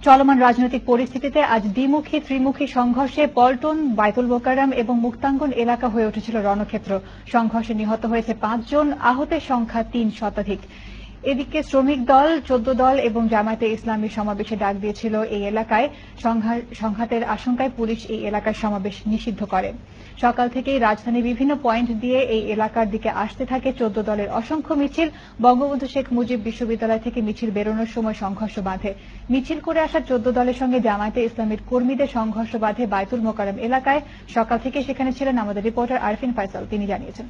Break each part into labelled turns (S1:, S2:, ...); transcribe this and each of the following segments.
S1: চলমান রাজনৈতিক পরিস্থিতিতে আজ দ্বিমুখী ত্রিমুখী সংঘর্ষে পল্টন, বায়তুল মোকাররম এবং মুক্তাঙ্গন এলাকা হয়ে উঠেছিল রণক্ষেত্র। সংঘর্ষে নিহত হয়েছে 5 জন, আহতের সংখ্যা 3 শতাধিক। এদিকে শ্রমিক দল, 14 দল এবং জামায়াতে ইসলামী সমাবেশে ডাক দিয়েছিল এই এলাকায়। সংঘাতের আশঙ্কায় পুলিশ এই এলাকার সমাবেশ নিষিদ্ধ করে। সকাল থেকেই রাজধানীর বিভিন্ন পয়েন্ট দিয়ে এই এলাকার দিকে আসতে থাকে 14 দলের অসংখ্য মিছিল। বঙ্গবন্ধু শেখ মুজিব বিশ্ববিদ্যালয় থেকে মিছিল বেরোনোর সময় সংঘর্ষ বাধে। মিছিল করে আসা 14 দলের সঙ্গে জামায়াতে ইসলামীর কর্মীদের সংঘর্ষ বাধে বায়তুল মোকাররম এলাকায়। সকাল থেকে সেখানে ছিলেন আমাদের রিপোর্টার আরফিন ফয়সাল, তিনি জানিয়েছেন।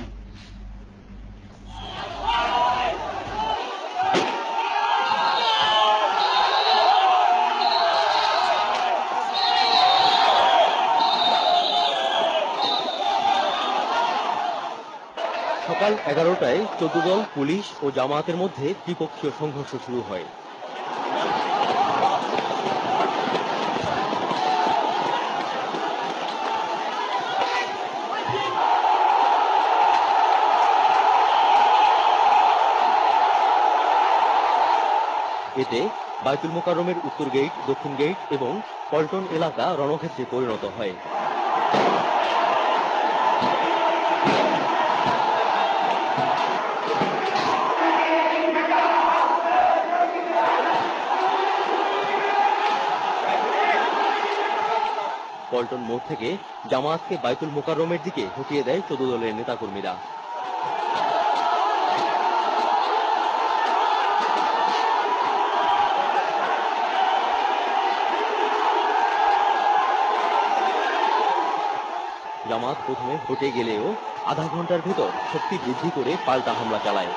S2: সকাল 11টায় 14 দল, পুলিশ ও জামায়াতের মধ্যে দ্বিপক্ষীয় সংঘর্ষ শুরু হয়। এতে বায়তুল মোকাররমের উত্তর গেট, দক্ষিণ গেট এবং পল্টন এলাকা রণক্ষেত্রে পরিণত হয়। পল্টন মোড় থেকে জামায়াতকে বায়তুল মোকাররমের দিকে হটিয়ে দেয় 14 দলের নেতাকর্মীরা। জামায়াত প্রথমে হটে গেলেও আধা ঘন্টার ভেতর শক্তি বৃদ্ধি করে পাল্টা হামলা চালায়।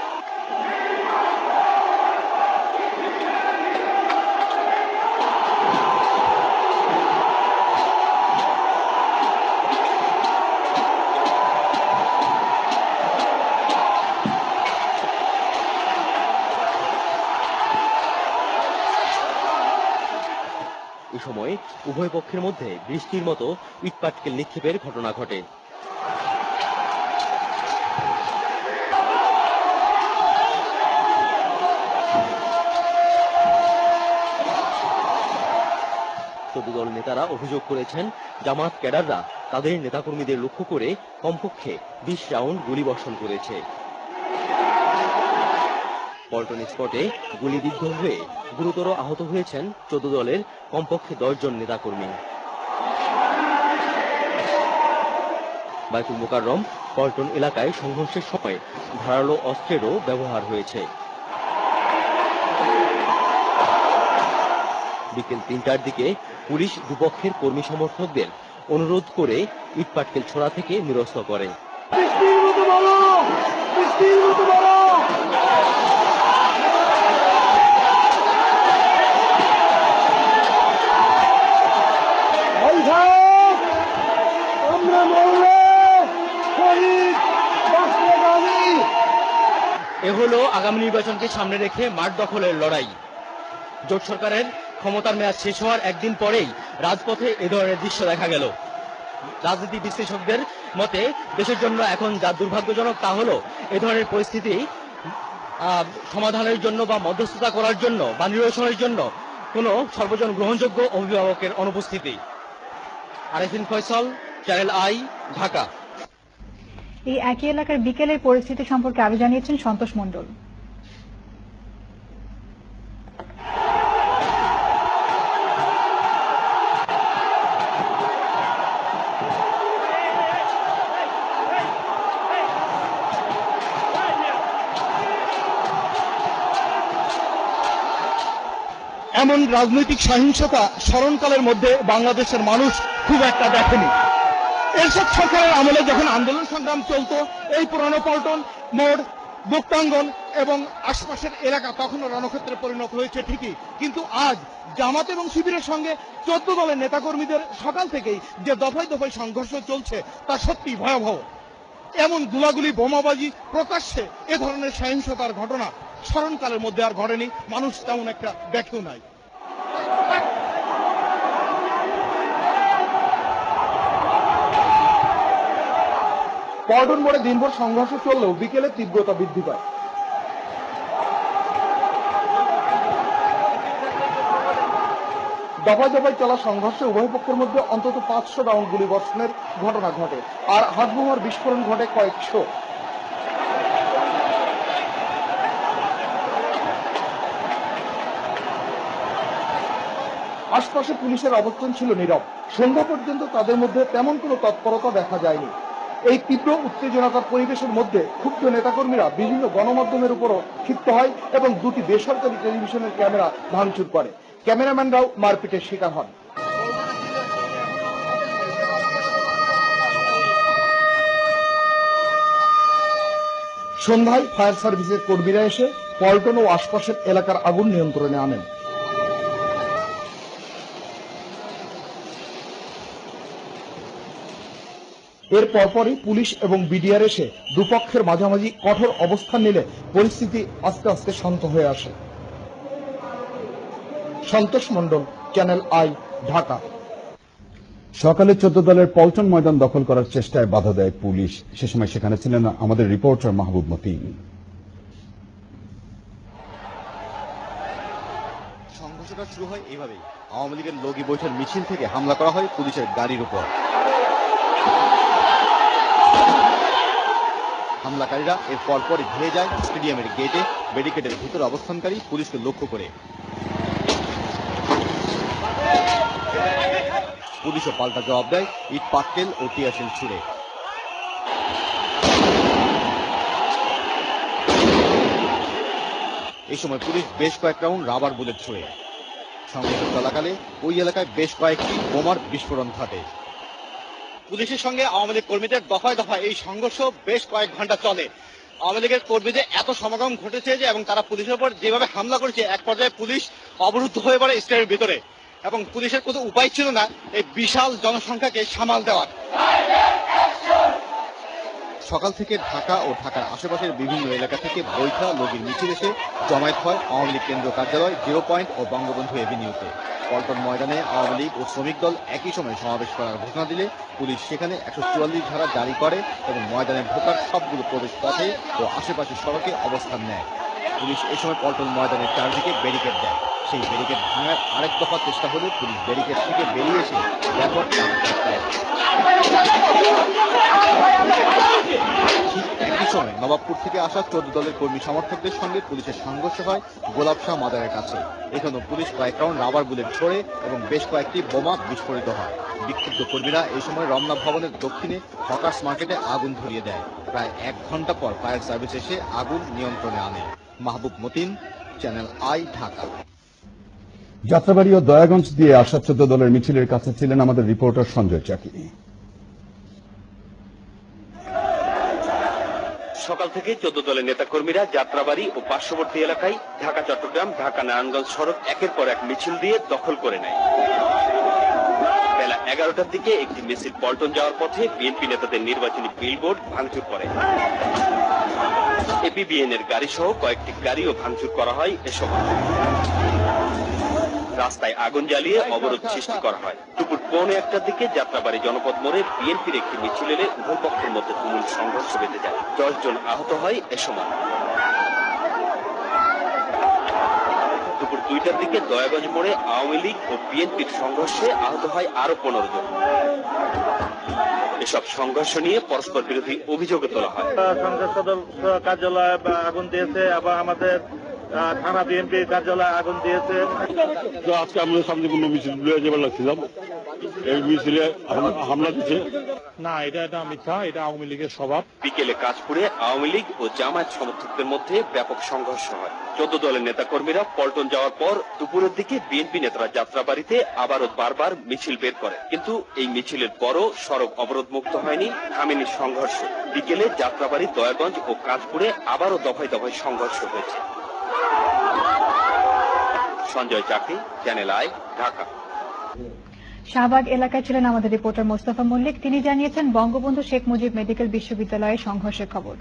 S2: এ সময় উভয় পক্ষের মধ্যে বৃষ্টির মতো ইটপাটকেল নিক্ষেপের ঘটনা ঘটে। দল নেতারা অভিযোগ করেছেন, জামায়াত ক্যাডাররা তাদের নেতাকর্মীদের লক্ষ্য করে কমপক্ষে 20 রাউন্ড গুলিবর্ষণ করেছে। পল্টন স্পটে গুলিবিদ্ধ হয়ে গুরুতর আহত হয়েছেন 14 দলের কমপক্ষে 10 জন নেতাকর্মী। বায়তুল মোকাররম, পল্টন এলাকায় সংঘর্ষের সময় ধারালো অস্ত্রেরও ব্যবহার হয়েছে। বিকেল 3টার দিকে পুলিশ দুপক্ষের কর্মী সমর্থকদের অনুরোধ করে ইটপাটকেল ছোড়া থেকে নিরস্ত করে। এ হলো আগামী নির্বাচনকে সামনে রেখে মাঠ দখলের লড়াই। জোট সরকারের ক্ষমতার মেয়াদ শেষ হওয়ার একদিন পরেই রাজপথে এ ধরনের দৃশ্য দেখা গেল। রাজনীতি বিশ্লেষকদের মতে দেশের জন্য এখন যা দুর্ভাগ্যজনক তা হলো এ ধরনের পরিস্থিতি সমাধানের জন্য বা মধ্যস্থতা করার জন্য বা নিরসনের জন্য কোনো সর্বজন গ্রহণযোগ্য অভিভাবকের অনুপস্থিতি। Arfin Faisal, channel I, Dhaka.
S1: এই একই এলাকার বিকেলের পরিস্থিতি সম্পর্কে আরো জানিয়েছেন সন্তোষ মণ্ডল।
S3: এমন রাজনৈতিক সহিংসতা স্মরণকালের মধ্যে বাংলাদেশের মানুষ খুব একটা দেখেনি। এরশাদ সরকারের আমলে যখন আন্দোলন সংগ্রাম চলত, এই পুরানো পল্টন মোড়, মুক্তাঙ্গন এবং আশপাশের এলাকা তখনও রণক্ষেত্রে পরিণত হয়েছে ঠিকই, কিন্তু আজ জামাত এবং শিবিরের সঙ্গে 14 দলের নেতাকর্মীদের সকাল থেকেই যে দফায় দফায় সংঘর্ষ চলছে তা সত্যি ভয়াবহ। এমন গুলাগুলি, বোমাবাজি, প্রকাশ্যে এ ধরনের সহিংসতার ঘটনা স্মরণকালের মধ্যে আর ঘটেনি, মানুষ তেমন একটা দেখেও নাই। পল্টন মোড়ে দিনভর সংঘর্ষ চললেও বিকেলে তীব্রতা বৃদ্ধি পায়। দফায় দফায় চলা সংঘর্ষে উভয় পক্ষের মধ্যে অন্তত 500 রাউন্ড গুলিবর্ষণের ঘটনা ঘটে, আর হাতবোমার বিস্ফোরণ ঘটে কয়েকশো। আশপাশে পুলিশের অবস্থান ছিল নীরব। সন্ধ্যা পর্যন্ত তাদের মধ্যে তেমন কোনো তৎপরতা দেখা যায়নি। এই তীব্র উত্তেজনাকর পরিবেশের মধ্যে ক্ষুব্ধ নেতাকর্মীরা বিভিন্ন গণমাধ্যমের উপরও ক্ষিপ্ত হয় এবং দুটি বেসরকারি টেলিভিশনের ক্যামেরা ভাঙচুর করে। ক্যামেরাম্যানরাও মারপিটের শিকার হন। সন্ধ্যায় ফায়ার সার্ভিসের কর্মীরা এসে পল্টন ও আশপাশের এলাকার আগুন নিয়ন্ত্রণে আনেন। এর পরপরই পুলিশ এবং বিডিআর এসে দুপক্ষের মাঝামাঝি কঠোর অবস্থান নিলে পরিস্থিতি আস্তে আস্তে শান্ত হয়ে আসে। সন্তোষ মণ্ডল, চ্যানেল আই, ঢাকা।
S4: সকালে 14 দলের পল্টন ময়দান দখল করার চেষ্টায় বাধা দেয় পুলিশ। সে সময় সেখানে ছিলেন আমাদের রিপোর্টার মাহবুব মতিন।
S5: সংঘর্ষটা শুরু হয় এইভাবেই। আওয়ামী লীগের লগি বৈঠক মিছিল থেকে হামলা করা হয় পুলিশের গাড়ির উপর। হামলাকারীরা এর পরপরই ধেয়ে যায় স্টেডিয়ামের গেটে ব্যারিকেডের ভিতরে অবস্থানকারী পুলিশকে লক্ষ্য করে। পুলিশও পাল্টা জবাব দেয় ইট পাটকেল ও টিয়ারশেল ছুড়ে। এই সময় পুলিশ বেশ কয়েক রাউন্ড রাবার বুলেট ছুড়ে। সংঘর্ষ চলাকালে ওই এলাকায় বেশ কয়েকটি বোমার বিস্ফোরণ ঘটে। পুলিশের সঙ্গে আওয়ামী লীগ কর্মীদের দফায় দফায় এই সংঘর্ষ বেশ কয়েক ঘন্টা চলে। আওয়ামী লীগের কর্মীদের এত সমাগম ঘটেছে যে এবং তারা পুলিশের উপর যেভাবে হামলা করেছে, এক পর্যায়ে পুলিশ অবরুদ্ধ হয়ে পড়ে স্টেডিয়ামের ভিতরে এবং পুলিশের কোনো উপায় ছিল না এই বিশাল জনসংখ্যাকে সামাল দেওয়ার। সকাল থেকে ঢাকা ও ঢাকার আশেপাশের বিভিন্ন এলাকা থেকে বৈঠা লগির মিছিল এসে জমায়েত হয় আওয়ামী লীগ কেন্দ্রীয় কার্যালয়, 0 পয়েন্ট ও বঙ্গবন্ধু এভিনিউতে। পল্টন ময়দানে আওয়ামী লীগ ও শ্রমিক দল একই সময় সমাবেশ করার ঘোষণা দিলে পুলিশ সেখানে 144 ধারা জারি করে এবং ময়দানে ঢোকার সবগুলো প্রবেশ পথে ও আশেপাশের সড়কে অবস্থান নেয়। পুলিশ এই সময় পল্টন ময়দানের চারদিকে ব্যারিকেড দেয়। সেই ব্যারিকেড ভাঙার আরেক দফা চেষ্টা হলে পুলিশ ব্যারিকেড থেকে বেরিয়ে এসে ব্যাপক দেয়। ঠিক একই সময় নবাবপুর থেকে আসা 14 দলের কর্মী সমর্থকদের সঙ্গে পুলিশের সংঘর্ষ হয় গোলাপ শাহ মাজারের কাছে। এখানেও পুলিশ কয়েক রাউন্ড রাবার বুলেট ছোড়ে এবং বেশ কয়েকটি বোমা বিস্ফোরিত হয়। বিক্ষুব্ধ কর্মীরা এই সময় রমনা ভবনের দক্ষিণে হকার্স মার্কেটে আগুন ধরিয়ে দেয়। প্রায় 1 ঘন্টা পর ফায়ার সার্ভিস এসে আগুন নিয়ন্ত্রণে আনে। মাহবুব মতিন, চ্যানেল আই, ঢাকা।
S4: যাত্রাবাড়ি ও দয়াগঞ্জ দিয়ে আসা 14 দলের মিছিলের কাছে ছিলেন আমাদের রিপোর্টার সঞ্জয় চাকি।
S6: সকাল থেকে 14 দলের নেতাকর্মীরা যাত্রাবাড়ি ও পার্শ্ববর্তী এলাকায় ঢাকা চট্টগ্রাম ঢাকা নারায়ণগঞ্জ সড়ক একের পর এক মিছিল দিয়ে দখল করে নেয়। বেলা 11টার দিকে একটি মিছিল পল্টন যাওয়ার পথে বিএনপি নেতাদের নির্বাচনী বিলবোর্ড ভাঙচুর করে। এপিবিএন এর গাড়ি সহ কয়েকটি গাড়িও ভাঙচুর করা হয়। এসব রাস্তায় আগুন জ্বালিয়ে অবরোধ সৃষ্টি করা হয়। দুপুর 1:15টার দিকে যাত্রাবাড়ি জনপদ মোড়ে বিএনপির একটি মিছিল এলে উভয় পক্ষের মধ্যে তুমুল সংঘর্ষ বেঁধে যায়। 10 জন আহত হয়। এ সময় দুপুর 2টার দিকে দয়াগঞ্জ মোড়ে আওয়ামী লীগ ও বিএনপির সংঘর্ষে আহত হয় আরো 15 জন। এসব সংঘর্ষ নিয়ে পরস্পর বিরোধী অভিযোগ তোলা হয়।
S7: সংসদ সদর কার্যালয়ে আগুন দিয়েছে, আবার আমাদের থানা বিএনপি কার্যালয়ে আগুন দিয়েছে।
S8: আজকে আমরা শান্তিপূর্ণ মিছিল যাবার লাগছিলাম, এই মিছিলে হামলা দিচ্ছে।
S7: না, এটা মিথ্যা, এটা আওয়ামী লীগের স্বভাব।
S6: বিকেলে কাশপুরে আওয়ামী লীগ ও জামায়াত সমর্থকদের মধ্যে ব্যাপক সংঘর্ষ হয়। 14 দলের নেতাকর্মীরা পল্টন যাওয়ার পর দুপুরের দিকে বিএনপি নেতারা যাত্রাবাড়িতে আবারও বারবার মিছিল বের করে, কিন্তু এই মিছিলের পরও সড়ক অবরোধ মুক্ত হয়নি, থামেনি সংঘর্ষ। বিকেলে যাত্রাবাড়ি, দয়াগঞ্জ ও কাশপুরে আবারও দফায় দফায় সংঘর্ষ হয়েছে। সঞ্জয় চাকি, চ্যানেল আই, ঢাকা।
S1: শাহবাগ এলাকায় ছিলেন আমাদের রিপোর্টার মোস্তফা মল্লিক। তিনি জানিয়েছেন বঙ্গবন্ধু শেখ মুজিব মেডিকেল বিশ্ববিদ্যালয়ে সংঘর্ষের খবর।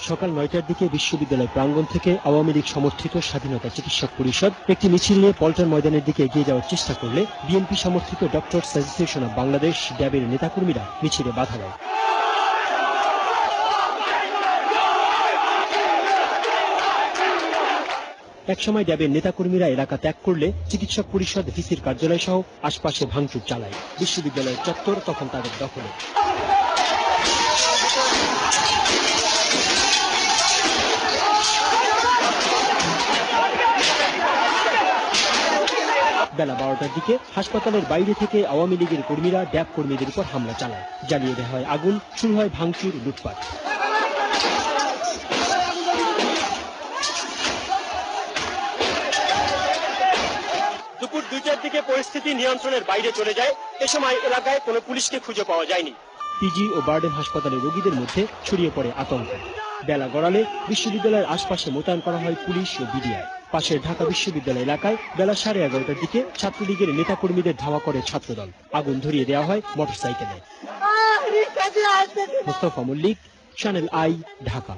S9: সকাল 9টার দিকে বিশ্ববিদ্যালয় প্রাঙ্গণ থেকে আওয়ামী লীগ সমর্থিত স্বাধীনতা চিকিৎসক পরিষদ একটি মিছিল নিয়ে পল্টন ময়দানের দিকে এগিয়ে যাওয়ার চেষ্টা করলে বিএনপি সমর্থিত ডক্টরস অ্যাসোসিয়েশন অব বাংলাদেশ ড্যাবের নেতাকর্মীরা মিছিলে বাধা দেয়। একসময় ড্যাবের নেতাকর্মীরা এলাকা ত্যাগ করলে চিকিৎসক পরিষদ ভিসির কার্যালয় সহ আশপাশে ভাঙচুর চালায়। বিশ্ববিদ্যালয়ের চত্বর তখন তাদের দখলে। বেলা 12টার দিকে হাসপাতালের বাইরে থেকে আওয়ামী লীগের কর্মীরা ড্যাব কর্মীদের উপর হামলা চালায়। জ্বালিয়ে দেওয়া হয় আগুন, শুরু হয় ভাঙচুর, লুটপাট। দুপুর 2টার দিকে পরিস্থিতি নিয়ন্ত্রণের বাইরে চলে যায়। এ সময় এলাকায় কোনো পুলিশকে খুঁজে পাওয়া যায়নি। পিজি ও বার্ডেন হাসপাতালের রোগীদের মধ্যে ছড়িয়ে পড়ে আতঙ্ক। বেলা গড়ালে বিশ্ববিদ্যালয়ের আশপাশে মোতায়েন করা হয় পুলিশ ও বিডিআর। পাশের ঢাকা বিশ্ববিদ্যালয় এলাকায় বেলা 11:30টার দিকে ছাত্রলীগের নেতাকর্মীদের ধাওয়া করে ছাত্রদল। আগুন ধরিয়ে দেওয়া হয় মোটরসাইকেলে। Mostafa Mallick, channel I, Dhaka.